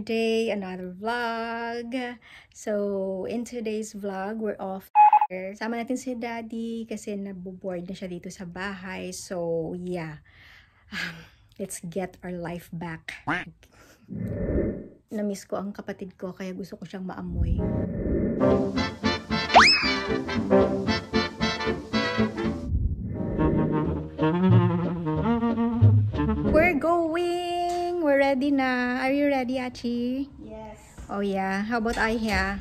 day, another vlog. So, in today's vlog, we're off. Sama natin si Daddy kasi naboboard na siya dito sa bahay. So, yeah. Let's get our life back. Namiss ko ang kapatid ko kaya gusto ko siyang maamoy. We're going! We're ready na. Are you ready, Achi? Yes. Oh yeah. How about I here?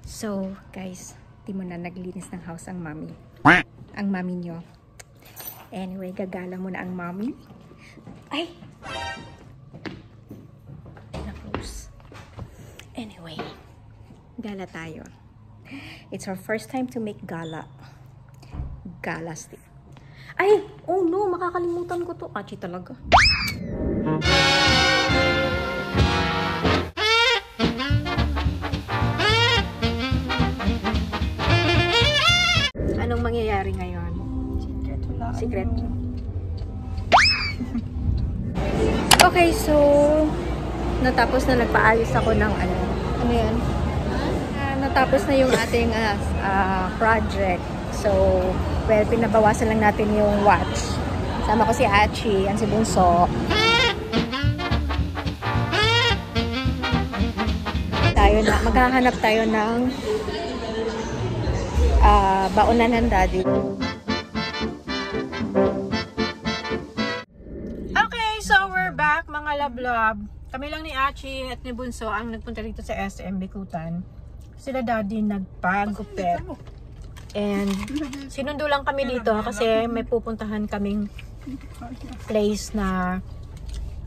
So, guys, di mo na naglinis ng house ang mami. Ang mami nyo. Anyway, gagala mo na ang mami. Ay! Na-close. Anyway, gala tayo. It's our first time to make gala. Gala stick. Ay! Oh no! Makakalimutan ko to. Achi talaga. Anong mangyayari ngayon? Secret wala. Secret. Okay, so natapos na nagpaalis ako ng ano yan? Natapos na yung ating project. So, well, pinabawasan lang natin yung watch. Sama ko si Achi, ang si Bunso. Maghahanap tayo ng baonan ng Daddy. Okay, so we're back mga lablab. Kami lang ni Achi at ni Bunso ang nagpunta dito sa SM Bikutan. Sila Daddy nagpagupit. And sinundo lang kami dito kasi may pupuntahan kaming place na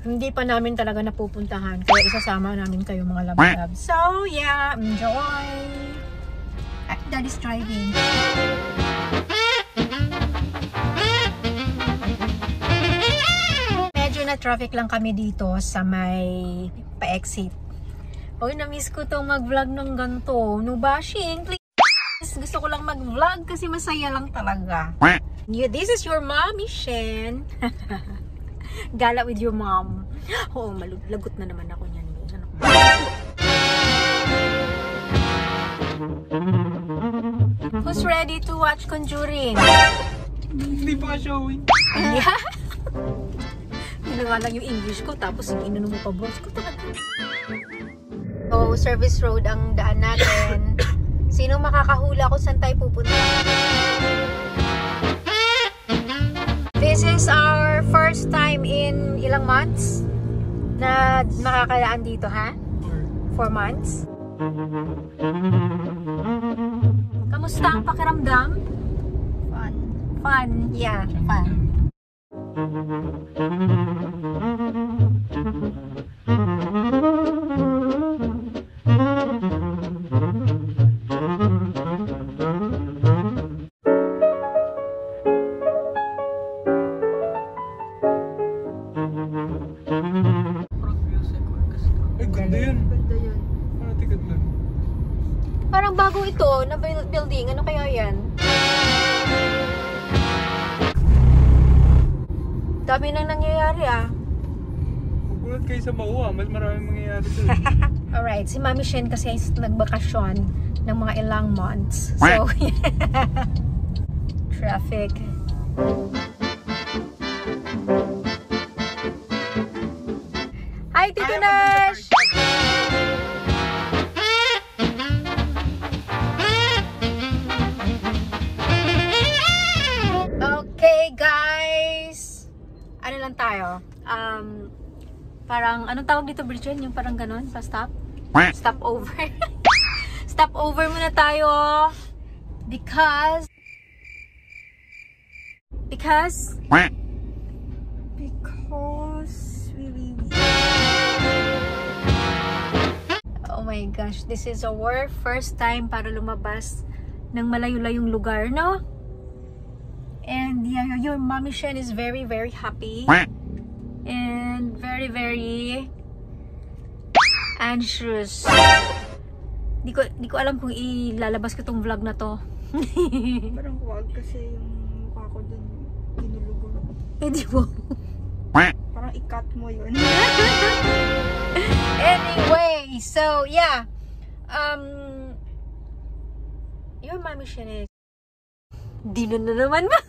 hindi pa namin talaga napupuntahan. Kaya isasama namin kayo mga lablab. So yeah, enjoy! Daddy's driving. Medyo na traffic lang kami dito sa may pa-exit. Oy, na-miss ko tong mag-vlog ng ganito. No bashing, please. Gusto ko lang mag-vlog kasi masaya lang talaga. This is your mommy, Shen. Gala with your mom. Oo, lagot na naman ako niyan. Who's ready to watch Conjuring? Hindi pa showing. Yeah. Yun nga lang yung English ko, tapos yung inunong mo pa boss ko talaga. So, service road ang daan natin. Sino makakahula kung saan tayo pupunta? This is our first time in ilang months na makakalaan dito, ha? 4 months. Kamusta ang pakiramdam? Fun. Fun. Yeah, fun. Ay, ganda yun. Ganda yun. Ano ticket lang? Parang bago ito na building. Ano kaya yan? Dami nang nangyayari Magulat kayo sa Mauwa. Mas maraming mangyayari doon. Alright, si Mami Shen kasi ay nagbakasyon ng mga ilang months. So, traffic. Hi, Tito Nash! Okay, guys. Ano lang tayo? Parang, anong tawag dito, Bridget? Yung parang ganon, sa stop? Stop over. Stop over muna tayo. Because oh my gosh, this is our first time para lumabas ng malayo-layong lugar, no? And yeah, your Mommy Shen is very, very happy. And very, very anxious. Di ko alam kung ilalabas ko tong vlog na to. Parang wag kasi yung mukha ko dun ginulugo. Eh di ba? Parang i-cut mo yun. Anyway, so yeah. Your mommy siya di na naman ba?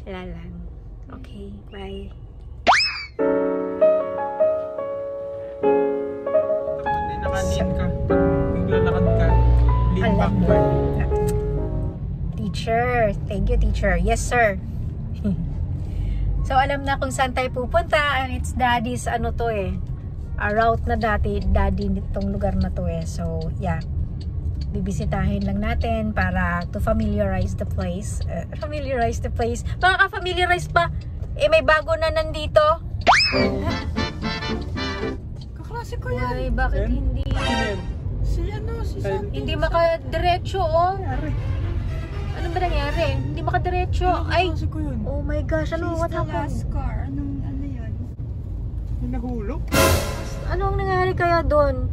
Wala lang. Okay, bye. Tapos din naka-lean ka. Pag naglalakad ka, lean Alam mo. backward. Teacher. Thank you, teacher. Yes, sir. So, alam na kung saan tayo pupunta. And it's daddy's ano to eh. A route na daddy nitong lugar na to eh. So, yeah. Bibisitahin lang natin para to familiarize the place. Familiarize the place. Makaka-familiarize pa. Eh, may bago na nandito. Kaklase ko yan. Ay, bakit Yan? hindi? Si ano, si Santi. Hindi makadiretso, oh. Ano ba nangyari? Hindi makadiretso. Ay! Kaklase ko yun. Oh my gosh, ano? What the happened? last car. Ano yun? Yung nahulog. Ano ang nangyari kaya doon?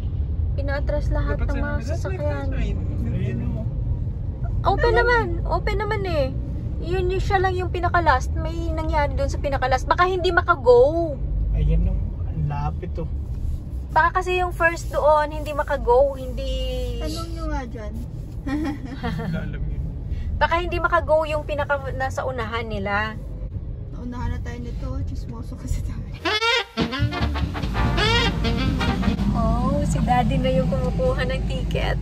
Pinaatras lahat ng mga sasakyan. Ayun mo. Open naman. Open naman eh. Yun yung siya lang yung pinaka-last. May nangyari doon sa pinaka-last. Baka hindi maka-go. Ayan nung lapit oh. Baka kasi yung first doon, hindi maka-go. Hindi... Tanong nyo nga dyan. Alam yun. Baka hindi maka-go yung pinaka nasa unahan nila. Naunahan na tayo nito. Chismoso kasi tayo. Oh, si daddy na yung kumukuha ng ticket.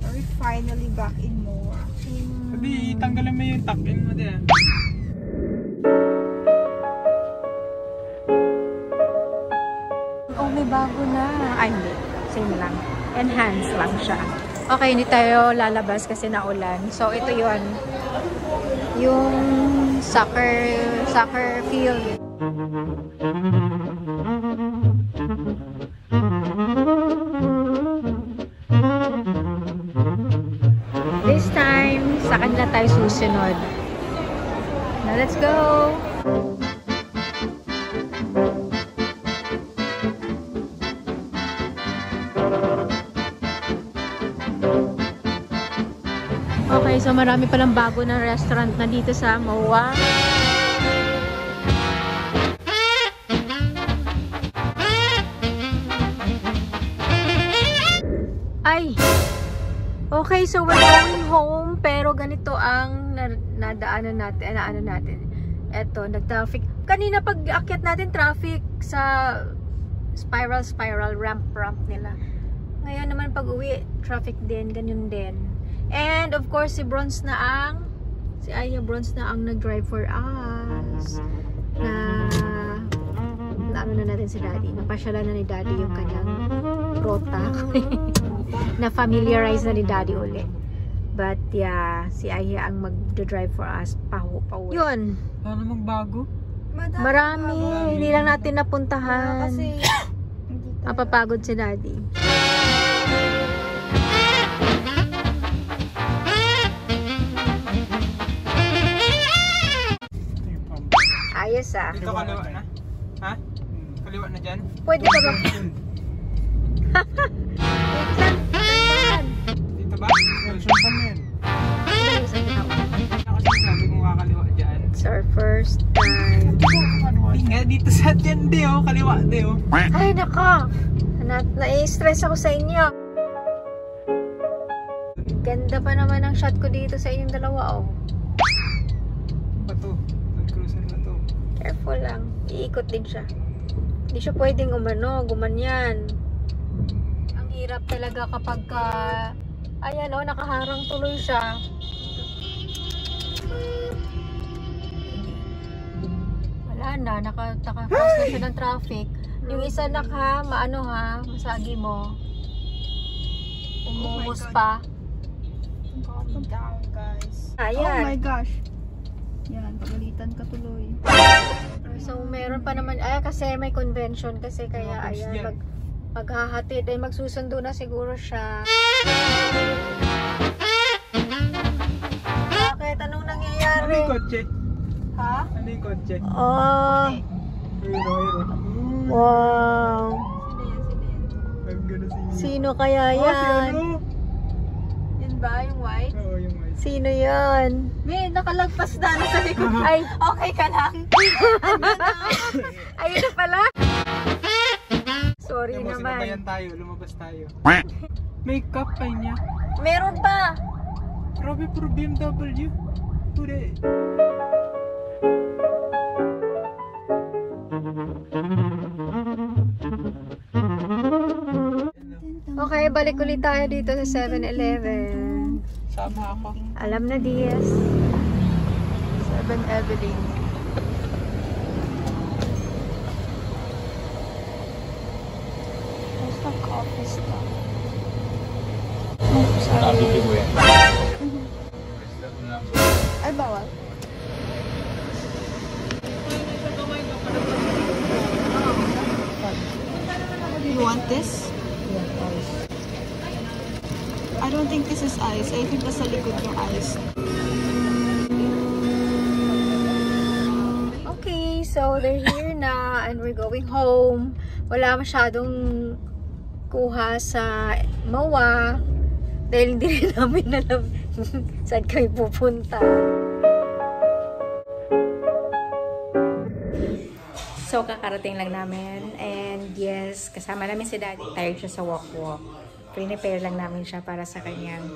Are we finally back in MOA? Sabi, tanggalan mo yung tuck-in mo din. Oh, may bago na. Ay, hindi. Same lang. Enhance lang siya. Okay, hindi tayo lalabas kasi naulan. So, ito yun. Yung soccer field. This time, sa kanila tayo susunod. Now, let's go! Okay, so marami palang bago na restaurant na dito sa MOA. Ay! Okay, so we're going home, pero ganito ang nadaanan natin. Eto, nag-traffic. Kanina pag akyat natin, traffic sa spiral ramp nila. Ngayon naman pag uwi, traffic din, ganyan din. And of course, si Aya Bronze na ang nag-drive for us. Na ano na natin si Daddy. Napasyalan na ni Daddy yung kanyang rota. Na familiarize na ni Daddy ulit. But yeah, si Aya ang mag-drive for us pauwi. Yun. Ano magbago? Marami. Hindi lang natin napuntahan. Kasi Mapapagod si Daddy. Ayos ah. Dito kaliwa na? Ha? Kaliwa na dyan? Pwede ka ba? Dito ba? Sultan na yan. Kasi sabi kong kakaliwa dyan. It's our first time. Hindi nga, dito sa dyan di oh. Kaliwa di oh. Ay nako. Na-stress ako sa inyo. Ganda pa naman ang shot ko dito sa inyong dalawa oh. Bato. Nag-cruiser na to. Careful lang. Iikot din siya. Hindi siya pwedeng gumanyan. Ang hirap talaga kapag ayan o, nakaharang tuloy siya. Wala na, nakakross na siya ng traffic. Yung isa masagi mo. Umungos pa. calm down, guys. Ayan. Oh my gosh. Yan, pagalitan ka tuloy. So, meron pa naman, kasi may convention kasi kaya, ayan, maghahatid, ay magsusundo na siguro siya. Bakit? Anong Ano nangyayari? yung kotse? Ha? Ano yung kotse? Oh, Hero. wow. Sino yan? Ang ganda si Sino kaya Oh, si yan? ano? Yan ba? Yung white? Oo, yung white. Sino yun? May nakalagpas na sa likod. Ay, Okay ka lang? ayun na pala. Sorry Alam mo, naman. sinabayan tayo, lumabas tayo. May cup pa niya. Meron pa. Grabe, puro BMW. Pure. Okay, balik ulit tayo dito sa 7-Eleven. Sama ako. Alam na, Diaz. 7-Evelyn. There's no coffee stuff. Nabili mo yan. Ay, bawal. You want this? I don't think this is ice. I think nasa likod yung ice. Okay, so they're here na and we're going home. Wala masyadong kuha sa MOA dahil hindi rin namin alam saan kami pupunta. So, kakarating lang namin and yes, kasama namin si Daddy. Tired siya sa walk-walk. Prepare lang namin siya para sa kanyang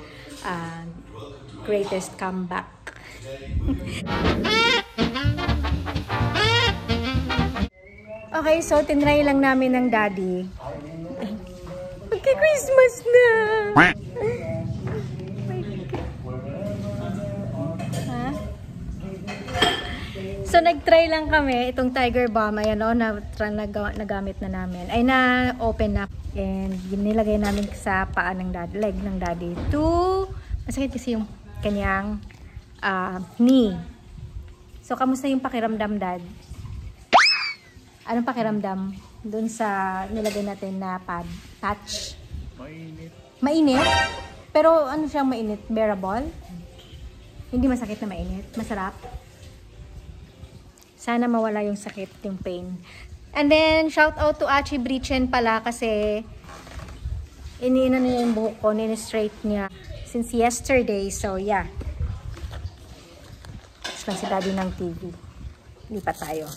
greatest comeback. Okay, so tinry lang namin ng Daddy. Magki-Christmas na! Ha? So, nag-try lang kami itong Tiger Balm. Ayan o, nagamit na namin. Ay, na-open na. And nilagay namin sa paa ng Daddy, leg ng Daddy. Masakit kasi yung kanyang knee. So, kamusta yung pakiramdam, Dad? Anong pakiramdam dun sa nilagay natin na patch? Mainit. Mainit? Pero ano siyang mainit? Bearable? Hindi masakit na mainit? Masarap? Sana mawala yung sakit, yung pain. And then, shout out to Achi Brichen pala kasi iniinan niya yung buhok ko, nini-straight niya since yesterday. So, yeah. Tapos lang si Daddy ng TV. Lipat tayo.